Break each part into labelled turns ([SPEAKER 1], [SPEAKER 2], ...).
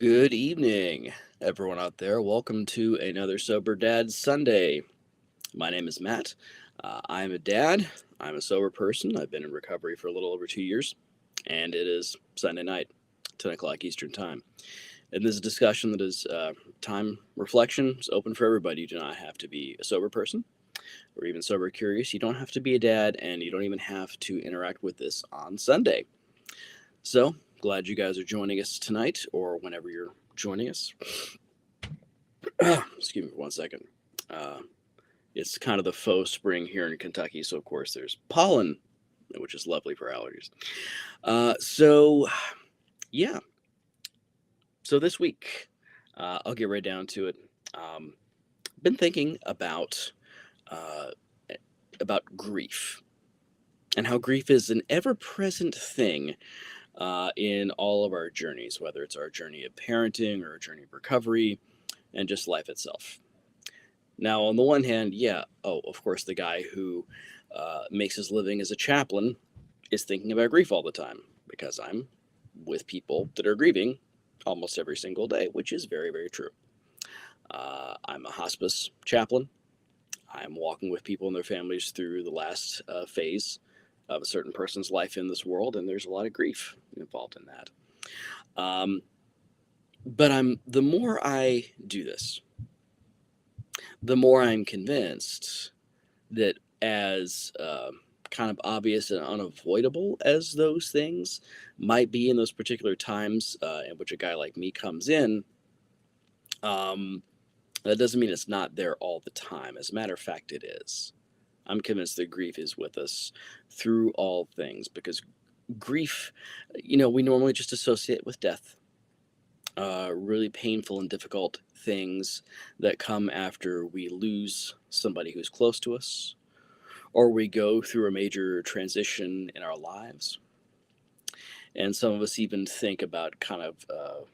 [SPEAKER 1] Good evening, everyone out there. Welcome to another Sober Dad Sunday. My name is Matt. I'm a dad. I'm a sober person. I've been in recovery for a little over 2 years, and it is Sunday night, 10 o'clock Eastern Time. And this is a discussion that is time reflection. It's open for everybody. You do not have to be a sober person or even sober curious. You don't have to be a dad, and you don't even have to interact with this on Sunday. So, glad you guys are joining us tonight or whenever you're joining us. Excuse me for 1 second. Uh, it's kind of the faux spring here in Kentucky, so of course there's pollen, which is lovely for allergies. So, yeah. So this week, I'll get right down to it. Um, been thinking uh, about grief and how grief is an ever-present thing in all of our journeys, whether it's our journey of parenting or our journey of recovery and just life itself. Now, on the one hand, yeah, of course, the guy who makes his living as a chaplain is thinking about grief all the time because I'm with people that are grieving almost every single day, which is very, very true. I'm a hospice chaplain. I'm walking with people and their families through the last phase of a certain person's life in this world, and there's a lot of grief involved in that. Um, but the more I do this, the more I'm convinced that as kind of obvious and unavoidable as those things might be in those particular times in which a guy like me comes in, um, that doesn't mean it's not there all the time. As a matter of fact, it is. I'm convinced that grief is with us through all things because grief, we normally just associate with death. Really painful and difficult things that come after we lose somebody who's close to us, or we go through a major transition in our lives. And some of us even think about kind of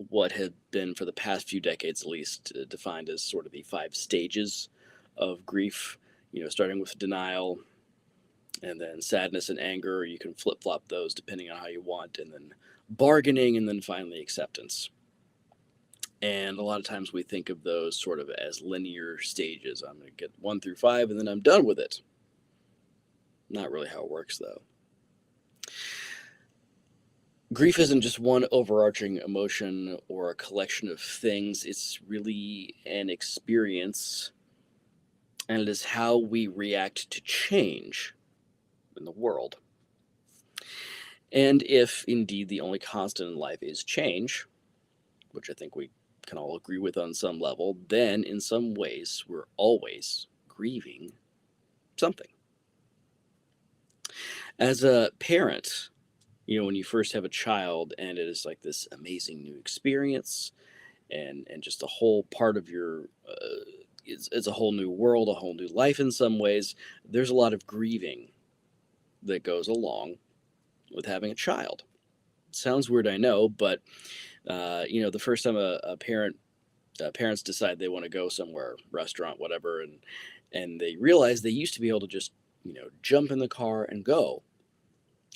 [SPEAKER 1] what had been for the past few decades, at least, defined as sort of the 5 stages of grief, starting with denial and then sadness and anger. You can flip flop those depending on how you want, and then bargaining, and then finally acceptance. And a lot of times we think of those sort of as linear stages. I'm going to get 1 through 5 and then I'm done with it. Not really how it works, though. Grief isn't just one overarching emotion or a collection of things, it's really an experience, and it is how we react to change in the world. And if indeed the only constant in life is change, which I think we can all agree with on some level, then in some ways we're always grieving something. As a parent, when you first have a child and it is like this amazing new experience and just a whole part of your it's a whole new world, a whole new life in some ways. There's a lot of grieving that goes along with having a child. Sounds weird, I know, but the first time parents decide they want to go somewhere, restaurant, whatever, and they realize they used to be able to just jump in the car and go,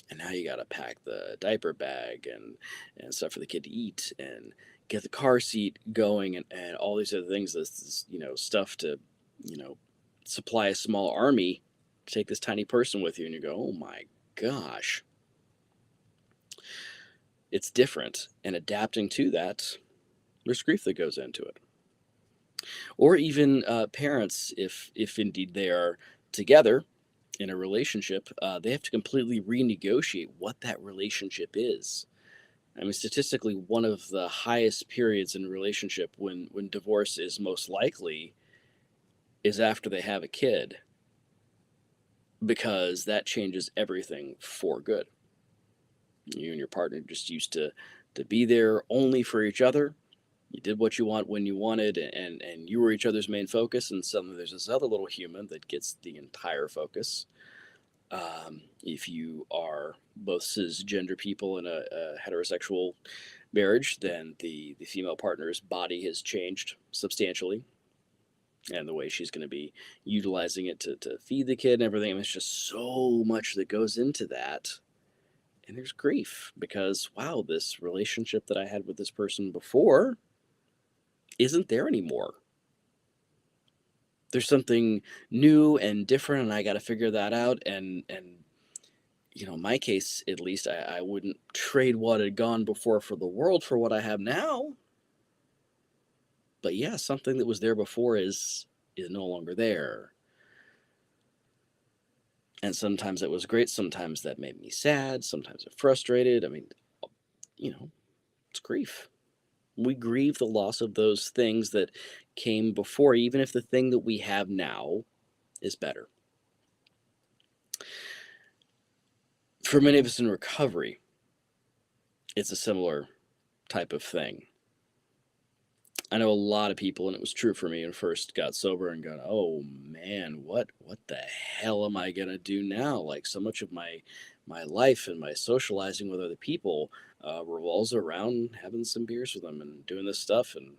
[SPEAKER 1] and now you got to pack the diaper bag and stuff for the kid to eat and get the car seat going and all these other things. This stuff to supply a small army to take this tiny person with you, and you go, oh my gosh, it's different. And adapting to that, there's grief that goes into it. Or even parents, if indeed they are together in a relationship, they have to completely renegotiate what that relationship is. I mean, statistically, one of the highest periods in a relationship when divorce is most likely is after they have a kid, because that changes everything for good. You and your partner just used to be there only for each other. You did what you want when you wanted, and you were each other's main focus. And suddenly there's this other little human that gets the entire focus. If you are both cisgender people in a heterosexual marriage, then the female partner's body has changed substantially, and the way she's going to be utilizing it to feed the kid and everything. I mean, it's just so much that goes into that. And there's grief because, wow, this relationship that I had with this person before isn't there anymore. There's something new and different, and I got to figure that out. And in my case, at least, I wouldn't trade what had gone before for the world for what I have now. But yeah, something that was there before is no longer there. And sometimes it was great, sometimes that made me sad, sometimes it frustrated. I mean, you know, it's grief. We grieve the loss of those things that came before, even if the thing that we have now is better. For many of us in recovery, it's a similar type of thing. I know a lot of people, and it was true for me when I first got sober and going, oh man, what the hell am I gonna do now? Like so much of my life and my socializing with other people revolves around having some beers with them and doing this stuff, and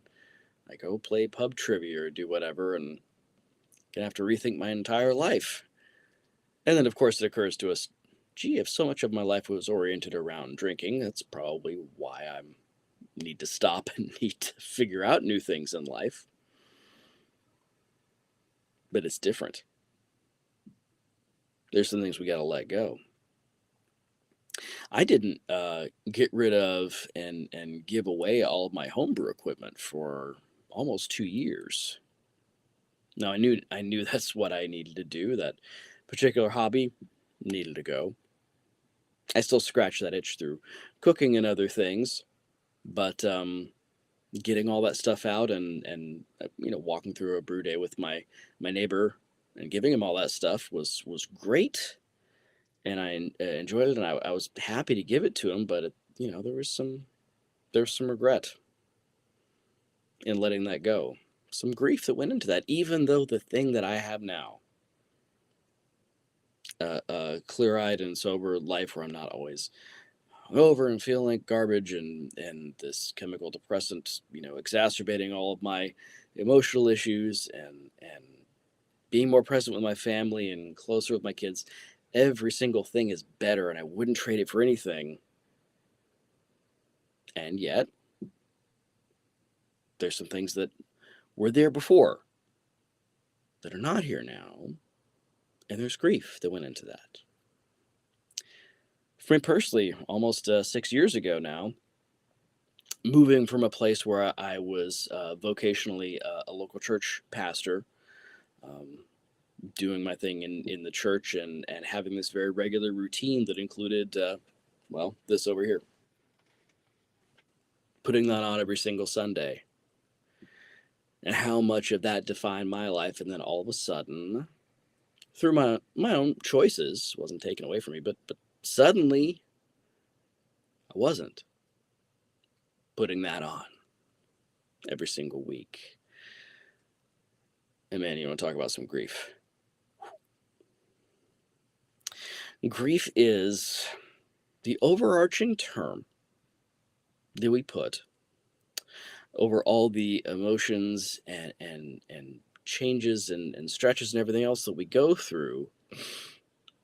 [SPEAKER 1] I go play pub trivia or do whatever, and gonna have to rethink my entire life. And then of course it occurs to us, gee, if so much of my life was oriented around drinking, that's probably why I need to stop and need to figure out new things in life. But it's different. There's some things we got to let go. I didn't get rid of and give away all of my homebrew equipment for almost 2 years. Now I knew that's what I needed to do. That particular hobby needed to go. I still scratch that itch through cooking and other things, but getting all that stuff out and walking through a brew day with my neighbor and giving him all that stuff was great, and I enjoyed it, and I was happy to give it to him, but there was some regret in letting that go, some grief that went into that, even though the thing that I have now, a clear-eyed and sober life where I'm not always over and feeling like garbage and this chemical depressant, exacerbating all of my emotional issues and being more present with my family and closer with my kids. Every single thing is better, and I wouldn't trade it for anything. And yet, there's some things that were there before that are not here now, and there's grief that went into that. For me personally, almost 6 years ago now, moving from a place where I was vocationally a local church pastor, um, doing my thing in the church and having this very regular routine that included, this over here, putting that on every single Sunday, and how much of that defined my life. And then all of a sudden, through my own choices, wasn't taken away from me, but suddenly I wasn't putting that on every single week. And man, you want to talk about some grief. Grief is the overarching term that we put over all the emotions and changes and stretches and everything else that we go through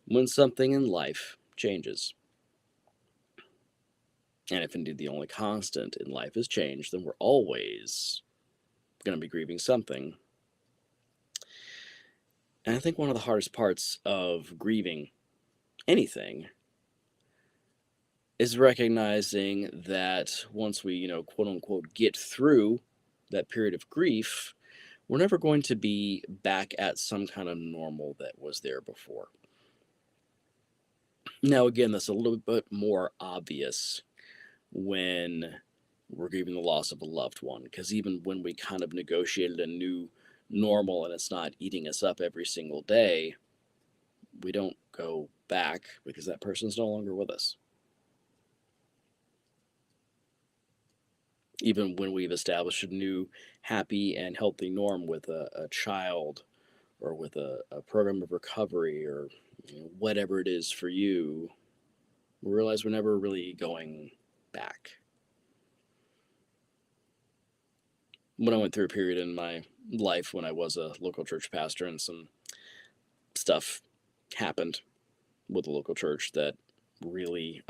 [SPEAKER 1] when something in life changes. And if indeed the only constant in life is change, then we're always going to be grieving something. And I think one of the hardest parts of grieving anything is recognizing that once we, quote unquote, get through that period of grief, we're never going to be back at some kind of normal that was there before. Now, again, that's a little bit more obvious when we're grieving the loss of a loved one, because even when we kind of negotiated a new normal and it's not eating us up every single day, we don't go back because that person's no longer with us. Even when we've established a new happy and healthy norm with a child or with a program of recovery or whatever it is for you, we realize we're never really going back. When I went through a period in my life when I was a local church pastor and some stuff happened with the local church that really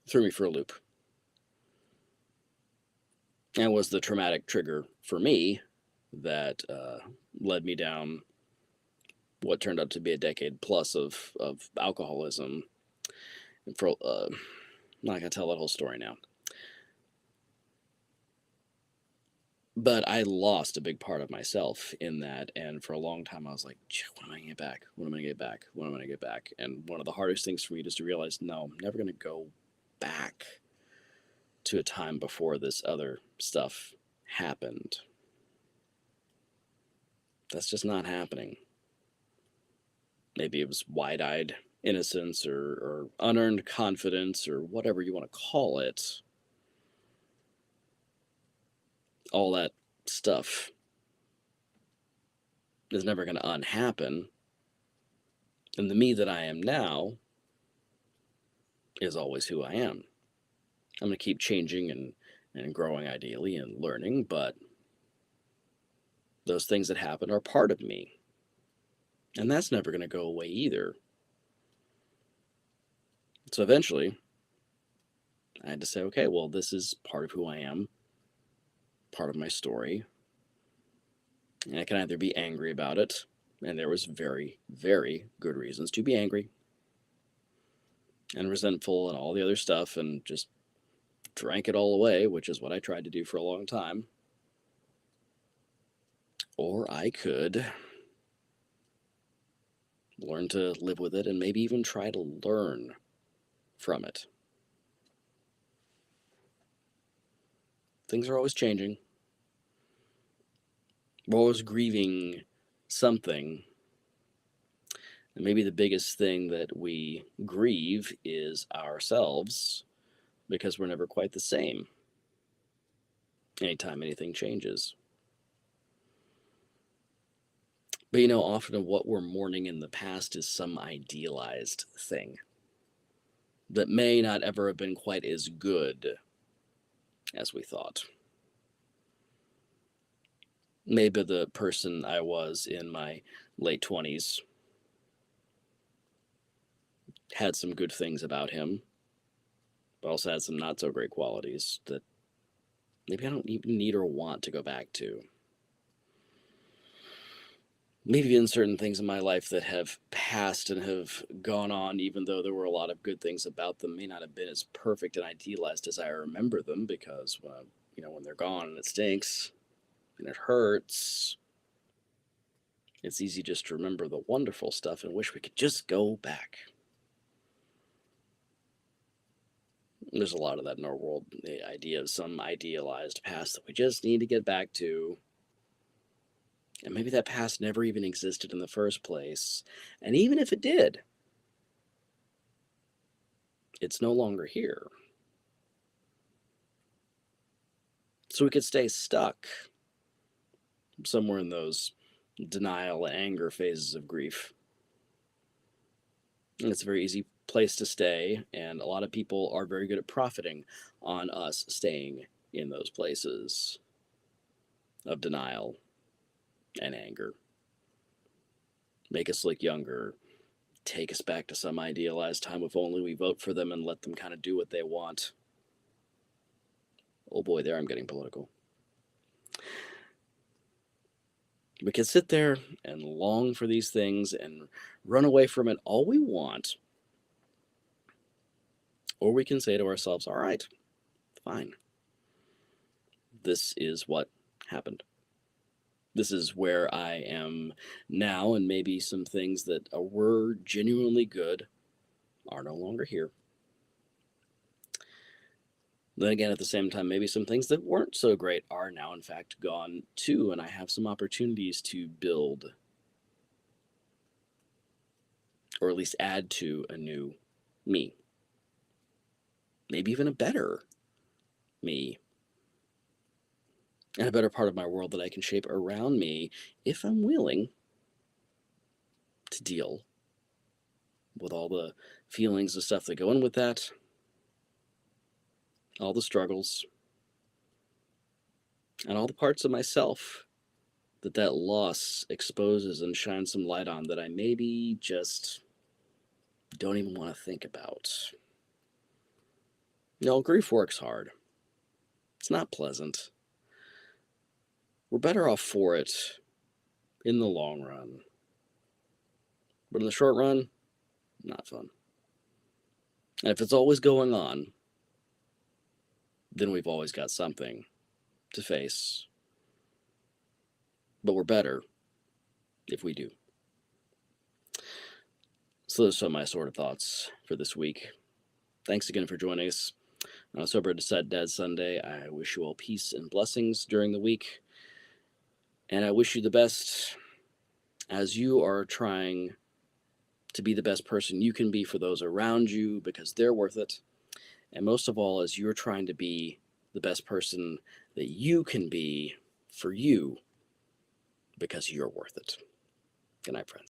[SPEAKER 1] threw me for a loop. And was the traumatic trigger for me that led me down what turned out to be a decade plus of alcoholism. And for I'm not gonna tell that whole story now, but I lost a big part of myself in that, and for a long time I was like, when am I gonna get back? When am I gonna get back? When am I gonna get back? And one of the hardest things for me is to realize, no, I'm never gonna go back to a time before this other stuff happened. That's just not happening. Maybe it was wide-eyed innocence or unearned confidence or whatever you want to call it. All that stuff is never going to unhappen. And the me that I am now is always who I am. I'm going to keep changing and growing ideally and learning, but those things that happen are part of me. And that's never going to go away either. So eventually, I had to say, okay, well, this is part of who I am, part of my story. And I can either be angry about it, and there was very, very good reasons to be angry and resentful and all the other stuff, and just drank it all away, which is what I tried to do for a long time. Or I could learn to live with it and maybe even try to learn from it. Things are always changing. We're always grieving something. And maybe the biggest thing that we grieve is ourselves, because we're never quite the same anytime anything changes. But often what we're mourning in the past is some idealized thing that may not ever have been quite as good as we thought. Maybe the person I was in my late 20s had some good things about him, but also had some not so great qualities that maybe I don't even need or want to go back to. Maybe even certain things in my life that have passed and have gone on, even though there were a lot of good things about them, may not have been as perfect and idealized as I remember them, because when they're gone and it stinks and it hurts, it's easy just to remember the wonderful stuff and wish we could just go back. There's a lot of that in our world, the idea of some idealized past that we just need to get back to. And maybe that past never even existed in the first place. And even if it did, it's no longer here. So we could stay stuck somewhere in those denial and anger phases of grief. And it's a very easy place to stay, and a lot of people are very good at profiting on us staying in those places of denial and anger. Make us look younger, take us back to some idealized time if only we vote for them and let them kind of do what they want. Oh boy, there I'm getting political. We can sit there and long for these things and run away from it all we want. Or we can say to ourselves, all right, fine. This is what happened. This is where I am now, and maybe some things that were genuinely good are no longer here. Then again, at the same time, maybe some things that weren't so great are now, in fact, gone too, and I have some opportunities to build, or at least add to, a new me. Maybe even a better me. And a better part of my world that I can shape around me if I'm willing to deal with all the feelings and stuff that go in with that, all the struggles, and all the parts of myself that loss exposes and shines some light on that I maybe just don't even want to think about. No, grief works hard. It's not pleasant. We're better off for it in the long run. But in the short run, not fun. And if it's always going on, then we've always got something to face. But we're better if we do. So those are my sort of thoughts for this week. Thanks again for joining us on a Sober to Set Dead Sunday. I wish you all peace and blessings during the week. And I wish you the best as you are trying to be the best person you can be for those around you because they're worth it. And most of all, as you're trying to be the best person that you can be for you because you're worth it. Good night, friends.